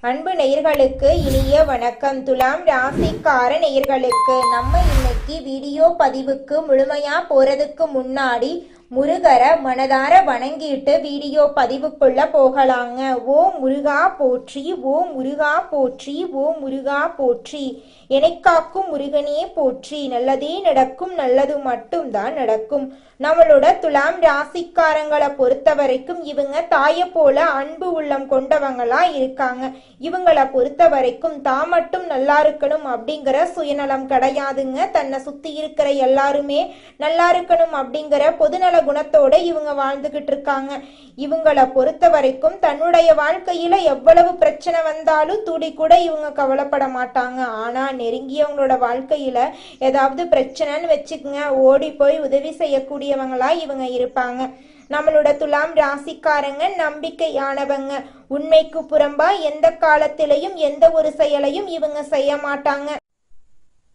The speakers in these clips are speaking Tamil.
அன்பு நேயர்களுக்கு இனிய வணக்கம். துலாம் ராசிக்கார நேயர்களுக்கு நம்ம இன்னைக்கு வீடியோ பதிவுக்கு முழுமையா போறதுக்கு முன்னாடி முருகரை மனதார வணங்கிட்டு வீடியோ பதிவுக்குள்ள போகலாங்க. ஓ முருகா போற்றி, ஓ முருகா போற்றி, ஓ முருகா போற்றி, எனைக்காக்கும் முருகனே போற்றி. நல்லதே நடக்கும், நல்லது மட்டும்தான் நடக்கும். நம்மளோட துலாம் ராசிக்காரங்களை பொறுத்த வரைக்கும் இவங்க தாயை போல அன்பு உள்ளம் கொண்டவங்களா இருக்காங்க. இவங்களை பொறுத்த வரைக்கும் தான் மட்டும் நல்லா இருக்கணும் அப்படிங்கிற சுயநலம் கிடையாதுங்க. தன்னை சுத்தி இருக்கிற எல்லாருமே நல்லா இருக்கணும் அப்படிங்கிற பொதுநல குணத்தோட இவங்க வாழ்ந்துகிட்டு இருக்காங்க. இவங்களை பொறுத்த வரைக்கும் தன்னுடைய வாழ்க்கையில எவ்வளவு பிரச்சனை வந்தாலும் துடி கூட இவங்க கவலைப்பட மாட்டாங்க. ஆனா நெருங்கியவங்களோட வாழ்க்கையில ஏதாவது பிரச்சனைன்னு வச்சுக்கோங்க, ஓடி போய் உதவி செய்யக்கூடியவங்களா இவங்க இருப்பாங்க. நம்மளோட துலாம் ராசிக்காரங்க நம்பிக்கையானவங்க. உண்மைக்கு புறம்பா எந்த காலத்திலையும் எந்த ஒரு செயலையும் இவங்க செய்ய மாட்டாங்க.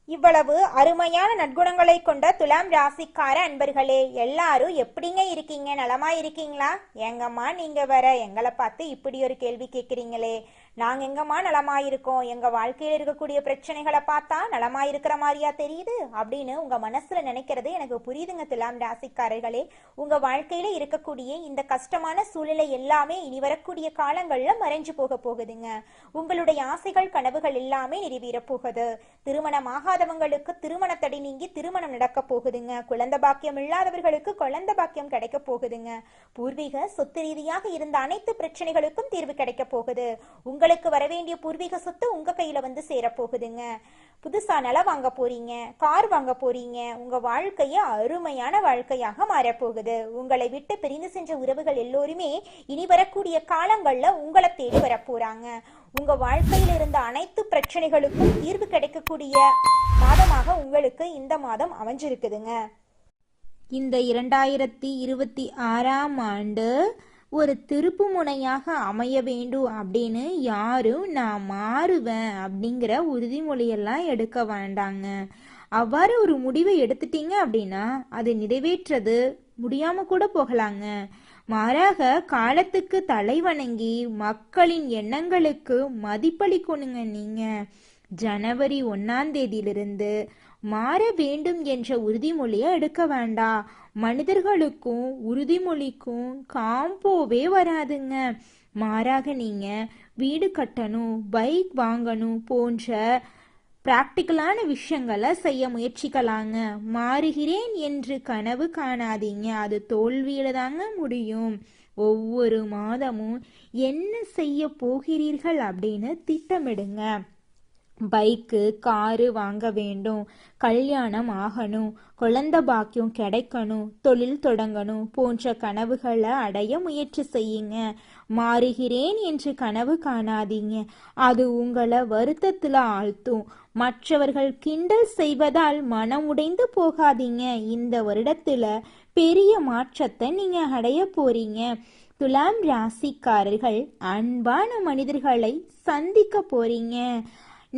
இவ்வளவு அருமையான நற்குணங்களை கொண்ட துலாம் ராசிக்கார அன்பர்களே, எல்லாரும் எப்படிங்க இருக்கீங்க? நலமா இருக்கீங்களா? எங்கம்மா நீங்க வேற எங்களை பார்த்து இப்படி ஒரு கேள்வி கேட்குறீங்களே. நாங்க எங்கம்மா நலமா இருக்கோம், எங்க வாழ்க்கையில இருக்கக்கூடிய பிரச்சனைகளை பார்த்தா நலமா இருக்கிற மாதிரியா தெரியுது அப்படின்னு உங்க மனசுல நினைக்கிறது எனக்கு புரியுதுங்க. துலாம் ராசிக்காரர்களே, உங்க வாழ்க்கையில இருக்கக்கூடிய இந்த கஷ்டமான சூழ்நிலை எல்லாமே இனி வரக்கூடிய காலங்கள்ல மறைஞ்சு போகுதுங்க. உங்களுடைய ஆசைகள் கனவுகள் எல்லாமே நிறைவேற போகுது. திருமணமாகாதவங்களுக்கு திருமண தடை நீங்கி திருமணம் நடக்க போகுதுங்க. குழந்தை பாக்கியம் இல்லாதவர்களுக்கு குழந்தை பாக்கியம் கிடைக்க போகுதுங்க. பூர்வீக சொத்து ரீதியாக இருந்த அனைத்து பிரச்சனைகளுக்கும் தீர்வு கிடைக்க போகுது. உங்களுக்கு வரவேண்டிய பூர்வீக சொத்து உங்க கையில வந்து சேரப்போகுதுங்க. புதுசா நிலம் வாங்க போறீங்க, கார் வாங்க போறீங்க. உங்க வாழ்க்கைய அருமையான வாழ்க்கையாக மாறப்போகுது. உங்களை விட்டு பிரிந்து சென்ற உறவுகள் எல்லோருமே இனி வரக்கூடிய காலங்கள்ல உங்களை தேடி வரப்போறாங்க. உங்க வாழ்க்கையில் இருந்த அனைத்து பிரச்சனைகளுக்கும் தீர்வு கிடைக்கக்கூடிய மாதமாக உங்களுக்கு இந்த மாதம் அமைஞ்சிருக்குதுங்க. இந்த 2026ஆம் ஆண்டு ஒரு திருப்பு முனையாக அமைய வேண்டும் அப்படின்னு யாரும் நான் மாறுவேன் அப்படிங்கிற உறுதிமொழியெல்லாம் எடுக்க வேண்டாங்க. அவ்வாறு ஒரு முடிவை எடுத்துட்டீங்க அப்படின்னா அது நிறைவேற்றது முடியாம கூட போகலாங்க. மாறாக காலத்துக்கு தலை வணங்கி மக்களின் எண்ணங்களுக்கு மதிப்பளிக்கணுங்க. நீங்க ஜனவரி 1ஆம் தேதியிலிருந்து மாற வேண்டும் என்ற உறுதிமொழியை எடுக்க வேண்டாம். மனிதர்களுக்கும் உறுதிமொழிக்கும் காம்போவே வராதுங்க. மாறாக நீங்க வீடு கட்டணும், பைக் வாங்கணும் போன்ற பிராக்டிக்கலான விஷயங்களை செய்ய முயற்சிக்கலாங்க. மாறுகிறேன் என்று கனவு காணாதீங்க, அது தோல்வியில தாங்க முடியும். ஒவ்வொரு மாதமும் என்ன செய்ய போகிறீர்கள் அப்படின்னு திட்டமிடுங்க. பைக்கு காரு வாங்க வேண்டும், கல்யாணம் ஆகணும், குழந்தை பாக்கியம் கிடைக்கணும், தொழில் தொடங்கணும் போன்ற கனவுகளை அடைய முயற்சி செய்யுங்க. மாறுகிறேன் என்று கனவு காணாதீங்க, அது உங்களை வருத்தத்துல ஆழ்த்தும். மற்றவர்கள் கிண்டல் செய்வதால் மனம் உடைந்து போகாதீங்க. இந்த வருடத்துல பெரிய மாற்றத்தை நீங்க அடைய போறீங்க. துலாம் ராசிக்காரர்கள் அன்பான மனிதர்களை சந்திக்க போறீங்க.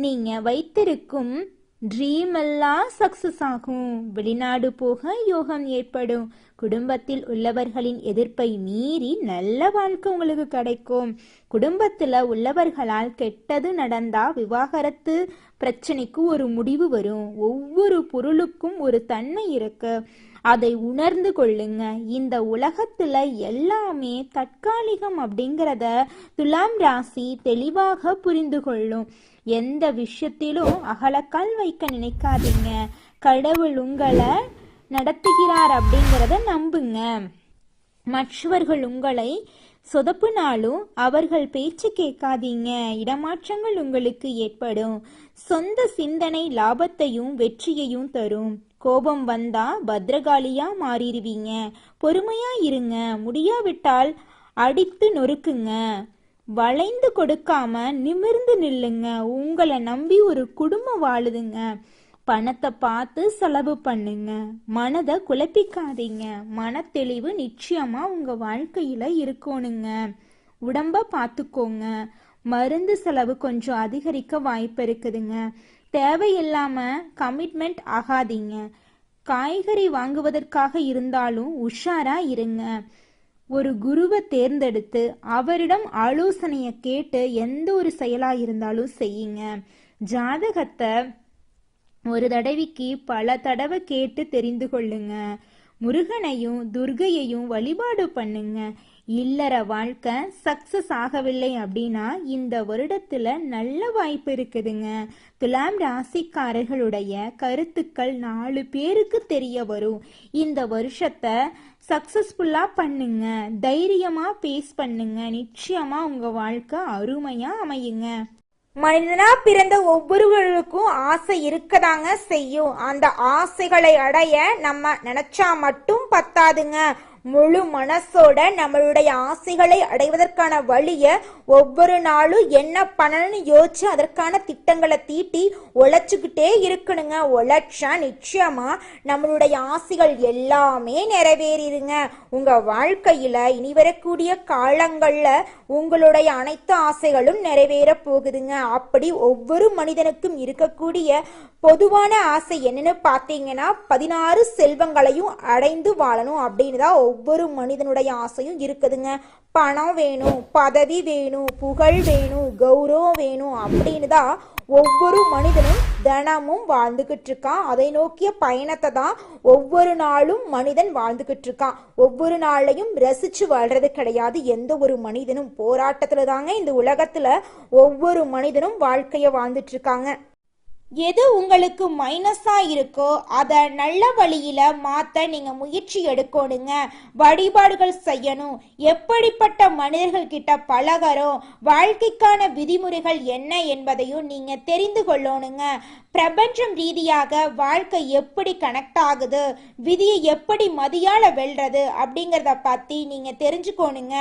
நீங்க வைத்திருக்கும் ட்ரீம் எல்லாம் சக்சஸ் ஆகும். வெளிநாடு போக யோகம் ஏற்படும். குடும்பத்தில் உள்ளவர்களின் எதிர்ப்பை மீறி நல்ல வாழ்க்கை உங்களுக்கு கிடைக்கும். குடும்பத்துல உள்ளவர்களால் கெட்டது நடந்தா விவாகரத்து பிரச்சனைக்கு ஒரு முடிவு வரும். ஒவ்வொரு பொருளுக்கும் ஒரு தன்மை இருக்கு, அதை உணர்ந்து கொள்ளுங்க. இந்த உலகத்துல எல்லாமே தற்காலிகம் அப்படிங்கிறத துலாம் ராசி தெளிவாக புரிந்து கொள்ளும். எந்த விஷயத்திலும் அகலக்கால் வைக்க நினைக்காதீங்க. கடவுள் உங்களை நடத்துகிறார் அப்படிங்கிறத நம்புங்க. மற்றவர்கள் உங்களை சொதப்புனாலும் அவர்கள் பேச்சு கேட்காதீங்க. இடமாற்றங்கள் உங்களுக்கு ஏற்படும். சொந்த சிந்தனை லாபத்தையும் வெற்றியையும் தரும். கோபம் வந்தா பத்ரகாளியா மாறிடுவீங்க. பொறுமையா இருங்க, முடியாவிட்டால் அடித்து நொறுக்குங்க. வளைந்து கொடுக்காம நிமிர்ந்து நில்லுங்க. உங்களை நம்பி ஒரு குடும்பம் வாழுதுங்க. பணத்தை பார்த்து செலவு பண்ணுங்க. மனதை குழப்பிக்காதீங்க. மனத்தெளிவு நிச்சயமா உங்க வாழ்க்கையில இருக்கணுங்க. உடம்ப பார்த்துக்கோங்க. மருந்து செலவு கொஞ்சம் அதிகரிக்க வாய்ப்பு இருக்குதுங்க. தேவையில்லாம கமிட்மெண்ட் ஆகாதீங்க. காய்கறி வாங்குவதற்காக இருந்தாலும் உஷாரா இருங்க. ஒரு குருவை தேர்ந்தெடுத்து அவரிடம் ஆலோசனையை கேட்டு எந்த ஒரு செயலா இருந்தாலும் செய்யுங்க. ஜாதகத்தை ஒரு தடவைக்கு பல தடவை கேட்டு தெரிந்து கொள்ளுங்க. முருகனையும் துர்கையையும் வழிபாடு பண்ணுங்க. இல்லற வாழ்க்கை சக்சஸ் ஆகவில்லை அப்படின்னா இந்த வருடத்துல நல்ல வாய்ப்பு இருக்குதுங்க. துலாம் ராசிக்காரர்களுடைய கருத்துக்கள் 4 பேருக்கு தெரிய வரும். இந்த வருஷத்தை சக்சஸ்ஃபுல்லா பண்ணுங்க. தைரியமா பேஸ் பண்ணுங்க. நிச்சயமா உங்க வாழ்க்கை அருமையா அமையுங்க. மனிதனா பிறந்த ஒவ்வொருவருக்கும் ஆசை இருக்கதாங்க செய்யும். அந்த ஆசைகளை அடைய நம்ம நினைச்சா மட்டும் பத்தாதுங்க. முழு மனசோட நம்மளுடைய ஆசைகளை அடைவதற்கான வழிய ஒவ்வொரு நாளும் என்ன பண்ணணும்னு யோசிச்சு அதற்கான திட்டங்களை தீட்டி உழைச்சுக்கிட்டே இருக்கணுங்க. உழைச்சா நிச்சயமா நம்மளுடைய ஆசைகள் எல்லாமே நிறைவேறிடுங்க. உங்க வாழ்க்கையில இனி வரக்கூடிய காலங்கள்ல உங்களுடைய அனைத்து ஆசைகளும் நிறைவேற போகுதுங்க. அப்படி ஒவ்வொரு மனிதனுக்கும் இருக்கக்கூடிய பொதுவான ஆசை என்னன்னு பார்த்தீங்கன்னா 16 செல்வங்களையும் அடைந்து வாழணும் அப்படின்னு தான் ஒவ்வொரு மனிதனுடைய ஆசையும் இருக்குதுங்க. பணம் வேணும், பதவி வேணும், புகழ் வேணும், கௌரவம் வேணும் அப்படின்னு தான் ஒவ்வொரு மனிதனும் தினமும் வாழ்ந்துகிட்டு இருக்கான். அதை நோக்கிய பயணத்தை தான் ஒவ்வொரு நாளும் மனிதன் வாழ்ந்துகிட்டு இருக்கான். ஒவ்வொரு நாளையும் ரசிச்சு வாழ்றது கிடையாது. எந்த ஒரு மனிதனும் போராட்டத்துல தாங்க இந்த உலகத்துல ஒவ்வொரு மனிதனும் வாழ்க்கைய வாழ்ந்துட்டு இருக்காங்க. எது உங்களுக்கு மைனஸா இருக்கோ அதை நல்ல வழியில மாத்த நீங்க முயற்சி எடுக்கணுங்க. வழிபாடுகள் செய்யணும். எப்படிப்பட்ட மனிதர்கள் கிட்ட பழகிறோம், வாழ்க்கைக்கான விதிமுறைகள் என்ன என்பதையும் நீங்க தெரிந்து கொள்ளணுங்க. பிரபஞ்சம் ரீதியாக வாழ்க்கை எப்படி கனெக்ட் ஆகுது, விதியை எப்படி மதியால வெல்றது அப்படிங்கிறத பத்தி நீங்க தெரிஞ்சுக்கோணுங்க.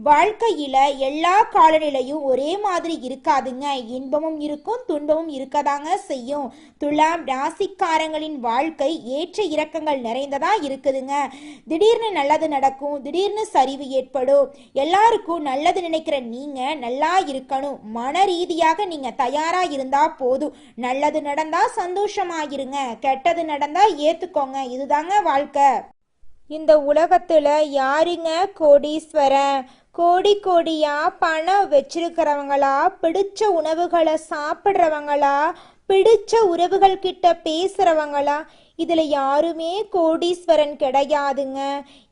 வாழ்க்கையில எல்லா காலநிலையும் ஒரே மாதிரி இருக்காதுங்க. இன்பமும் இருக்கும், துன்பமும் இருக்கதாங்க செய்யும். துலாம் ராசிக்காரங்களின் வாழ்க்கை ஏற்ற இறக்கங்கள் நிறைந்ததா இருக்குதுங்க. திடீர்னு நல்லது நடக்கும், திடீர்னு சரிவு ஏற்படும். எல்லாருக்கும் நல்லது நினைக்கிற நீங்க நல்லா இருக்கணும். மன ரீதியாக நீங்க தயாரா இருந்தா போதும். நல்லது நடந்தா சந்தோஷமாயிருங்க, கெட்டது நடந்தா ஏத்துக்கோங்க. இதுதாங்க வாழ்க்கை. இந்த உலகத்துல யாருங்க கோடீஸ்வரன்? கோடி கோடியா பணம் வச்சிருக்கிறவங்களா, பிடிச்ச உணவுகளை சாப்பிட்றவங்களா, பிடிச்ச உறவுகள் கிட்ட பேசுறவங்களா? இதுல யாருமே கோடீஸ்வரன் கிடையாதுங்க.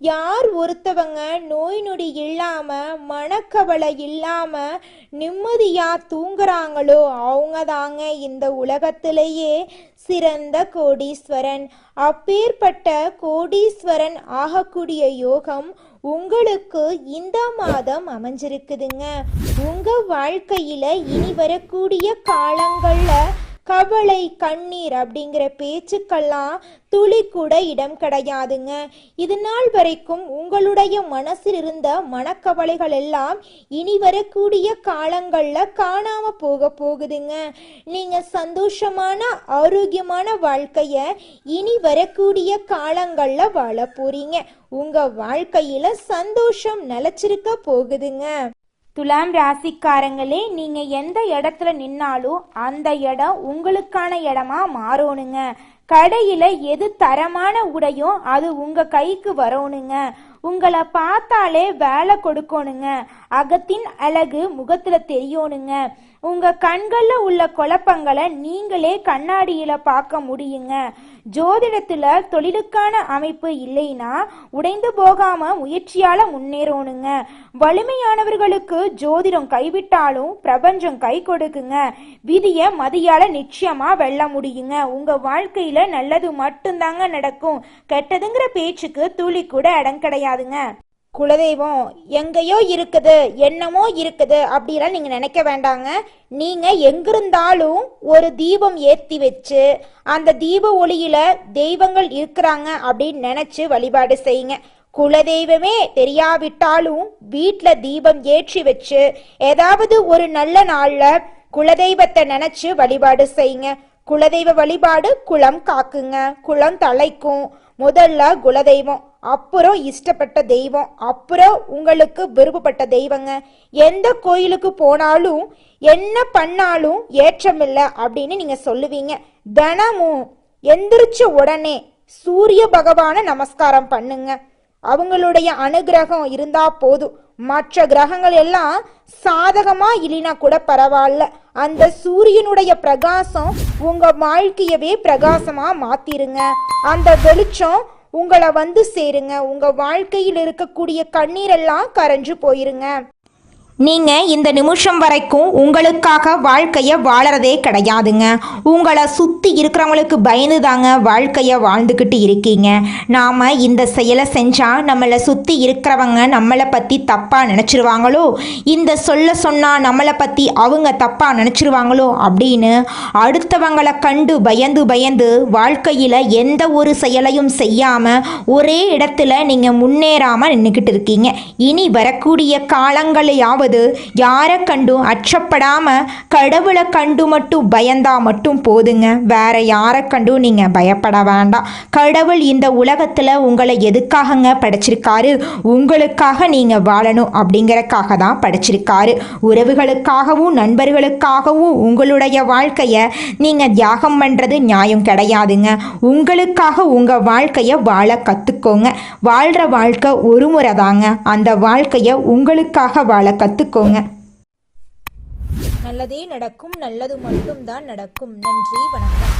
யார் ஒருத்தவங்க நோய் நொடி இல்லாம மனக்கவலை இல்லாம நிம்மதியா தூங்குறாங்களோ அவங்க தாங்க இந்த உலகத்திலேயே சிறந்த கோடீஸ்வரன். அப்பேற்பட்ட கோடீஸ்வரன் ஆகக்கூடிய யோகம் உங்களுக்கு இந்த மாதம் அமைஞ்சிருக்குதுங்க. உங்க வாழ்க்கையில இனி வரக்கூடிய காலங்கள்ல கவலை கண்ணீர் அப்படிங்கிற பேச்சுக்கெல்லாம் துளி கூட இடம் கிடையாதுங்க. இது நாள் வரைக்கும் உங்களுடைய மனசில் இருந்த மனக்கவலைகள் எல்லாம் இனி வரக்கூடிய காலங்கள்ல காணாம போகுதுங்க. நீங்க சந்தோஷமான ஆரோக்கியமான வாழ்க்கைய இனி வரக்கூடிய காலங்கள்ல வாழ போறீங்க. உங்க வாழ்க்கையில சந்தோஷம் நிலைச்சிருக்க போகுதுங்க. துலாம் ராசிக்காரங்களே, நீங்க எந்த இடத்துல நின்னாலும் அந்த இடம் உங்களுக்கான இடமா மாறணுங்க. கடையில எது தரமான உடையோ அது உங்க கைக்கு வரணுங்க. உங்களை பார்த்தாலே வேலை கொடுக்கணுங்க. அகத்தின் அழகு முகத்துல தெரியணுங்க. உங்க கண்கள்ல உள்ள குழப்பங்களை நீங்களே கண்ணாடியில பார்க்க முடியுங்க. ஜோதிடத்துல தொழிலுக்கான அமைப்பு இல்லைன்னா உடைந்து போகாம முயற்சியால முன்னேறணுங்க. வலிமையானவர்களுக்கு ஜோதிடம் கைவிட்டாலும் பிரபஞ்சம் கை கொடுக்குங்க. விதிய மதியால நிச்சயமா வெல்ல முடியுங்க. உங்க வாழ்க்கையில நல்லது மட்டும்தாங்க நடக்கும். கெட்டதுங்கிற பேச்சுக்கு துளி கூட இடம் கிடையாதுங்க. குலதெய்வம் எங்கேயோ இருக்குது, என்னமோ இருக்குது அப்படிலாம் நீங்க நினைக்க வேண்டாங்க. நீங்க எங்கிருந்தாலும் ஒரு தீபம் ஏற்றி வச்சு அந்த தீப ஒளியில தெய்வங்கள் இருக்கிறாங்க அப்படின்னு நினைச்சு வழிபாடு செய்யுங்க. குலதெய்வமே தெரியாவிட்டாலும் வீட்டில் தீபம் ஏற்றி வச்சு ஏதாவது ஒரு நல்ல நாள்ல குலதெய்வத்தை நினைச்சு வழிபாடு செய்யுங்க. குலதெய்வ வழிபாடு குலம் காக்குங்க, குலம் தலைக்கும். முதல்ல குலதெய்வம், அப்புறம் இஷ்டப்பட்ட தெய்வம், அப்புறம் உங்களுக்கு விருப்பப்பட்ட தெய்வங்க. எந்த கோயிலுக்கு போனாலும் என்ன பண்ணாலும் ஏற்றமில்லை அப்படின்னு நீங்க சொல்லுவீங்க. தினமும் எந்திரிச்ச உடனே சூரிய பகவான நமஸ்காரம் பண்ணுங்க. அவங்களுடைய அனுகிரகம் இருந்தா போதும். மற்ற கிரகங்கள் எல்லாம் சாதகமா இல்லைனா கூட பரவாயில்ல, அந்த சூரியனுடைய பிரகாசம் உங்க வாழ்க்கையவே பிரகாசமா மாத்திருங்க. அந்த வெளிச்சம் உங்களை வந்து சேருங்க. உங்க வாழ்க்கையில் இருக்கக்கூடிய கண்ணீரெல்லாம் கரைஞ்சு போயிருங்க. நீங்கள் இந்த நிமிஷம் வரைக்கும் உங்களுக்காக வாழ்க்கையை வாழறதே கிடையாதுங்க. உங்களை சுற்றி இருக்கிறவங்களுக்கு பயந்து தாங்க வாழ்க்கையை வாழ்ந்துக்கிட்டு இருக்கீங்க. நாம் இந்த செயலை செஞ்சால் நம்மளை சுற்றி இருக்கிறவங்க நம்மளை பற்றி தப்பாக நினச்சிருவாங்களோ, இந்த சொல்ல சொன்னால் நம்மளை பற்றி அவங்க தப்பாக நினச்சிருவாங்களோ அப்படின்னு அடுத்தவங்களை கண்டு பயந்து பயந்து வாழ்க்கையில் எந்த ஒரு செயலையும் செய்யாமல் ஒரே இடத்துல நீங்கள் முன்னேறாமல் நின்றுக்கிட்டு இருக்கீங்க. இனி வரக்கூடிய காலங்களையாவது யாரை கண்டும் அச்சப்படாம கடவுளை கண்டு மட்டும் பயந்தா மட்டும் போதுங்க. வேற யாரை கண்டும் நீங்க பயப்பட வேண்டாம். கடவுள் இந்த உலகத்துல உங்களை எதுக்காகங்க படைச்சிருக்காரு? உங்களுக்காக நீங்க வாழணும் அப்படிங்கறக்காக தான் படைச்சிருக்காரு. உறவுகளுக்காகவும் நண்பர்களுக்காகவும் உங்களுடைய வாழ்க்கைய நீங்க தியாகம் பண்றது நியாயம் கிடையாதுங்க. உங்களுக்காக உங்க வாழ்க்கைய வாழ கத்துக்கோங்க. வாழ்ற வாழ்க்கை ஒரு முறை தாங்க. அந்த வாழ்க்கைய உங்களுக்காக வாழ கத்துக்கோங்க. நல்லதே நடக்கும், நல்லது மட்டும் தான் நடக்கும். நன்றி, வணக்கம்.